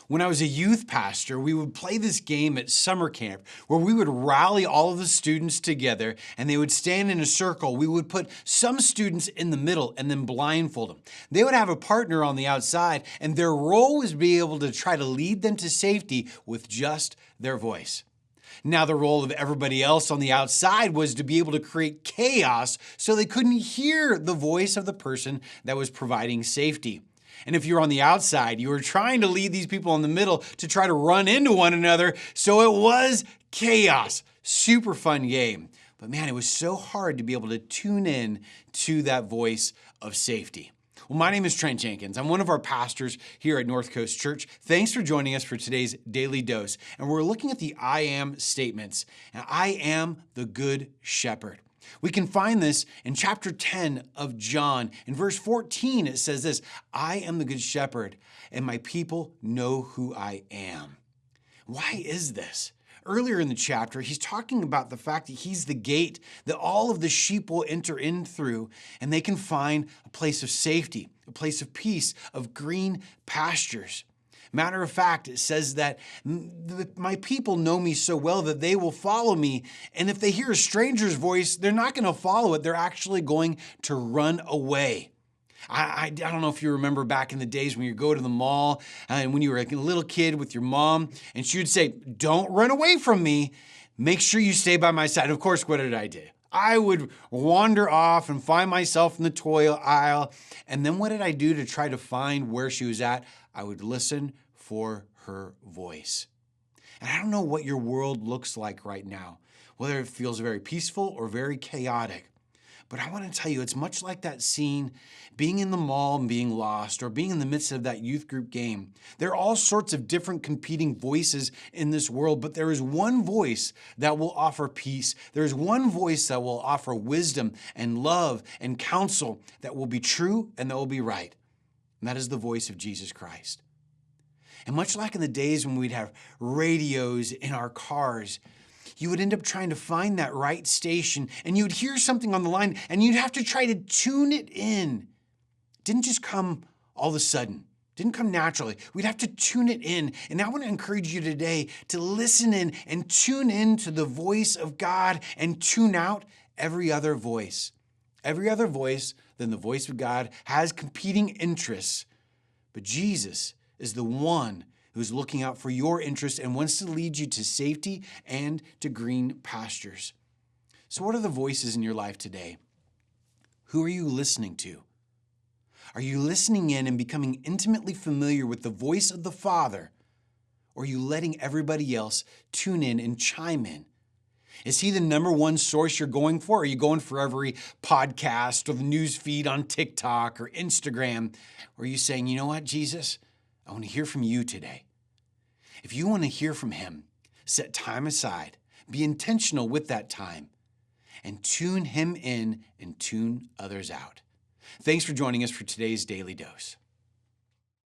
When I was a youth pastor, we would play this game at summer camp where we would rally all of the students together and they would stand in a circle. We would put some students in the middle and then blindfold them. They would have a partner on the outside and their role was to be able to try to lead them to safety with just their voice. Now, the role of everybody else on the outside was to be able to create chaos so they couldn't hear the voice of the person that was providing safety. And if you're on the outside, you were trying to lead these people in the middle to try to run into one another. So it was chaos. Super fun game. But man, it was so hard to be able to tune in to that voice of safety. Well, my name is Trent Jenkins. I'm one of our pastors here at North Coast Church. Thanks for joining us for today's Daily Dose. And we're looking at the I am statements. And I am the good shepherd. We can find this in chapter 10 of John. In verse 14, it says this, I am the good shepherd, and my people know who I am. Why is this? Earlier in the chapter, he's talking about the fact that he's the gate that all of the sheep will enter in through, and they can find a place of safety, a place of peace, of green pastures. Matter of fact, it says that my people know me so well that they will follow me. And if they hear a stranger's voice, they're not going to follow it. They're actually going to run away. I don't know if you remember back in the days when you go to the mall and when you were a little kid with your mom and she would say, don't run away from me. Make sure you stay by my side. Of course, what did I do? I would wander off and find myself in the toy aisle. And then what did I do to try to find where she was at? I would listen for her voice. And I don't know what your world looks like right now, whether it feels very peaceful or very chaotic. But I want to tell you, it's much like that scene, being in the mall and being lost, or being in the midst of that youth group game. There are all sorts of different competing voices in this world, but there is one voice that will offer peace. There is one voice that will offer wisdom and love and counsel that will be true and that will be right. And that is the voice of Jesus Christ. And much like in the days when we'd have radios in our cars, you would end up trying to find that right station and you'd hear something on the line and you'd have to try to tune it in. It didn't just come all of a sudden. It didn't come naturally. We'd have to tune it in. And I want to encourage you today to listen in and tune in to the voice of God and tune out every other voice. Every other voice than the voice of God has competing interests. But Jesus is the one who's looking out for your interests and wants to lead you to safety and to green pastures. So what are the voices in your life today? Who are you listening to? Are you listening in and becoming intimately familiar with the voice of the Father? Or are you letting everybody else tune in and chime in? Is he the number one source you're going for? Are you going for every podcast or the news feed on TikTok or Instagram? Or are you saying, you know what, Jesus? I want to hear from you today. If you want to hear from him, set time aside, be intentional with that time, and tune him in and tune others out. Thanks for joining us for today's Daily Dose.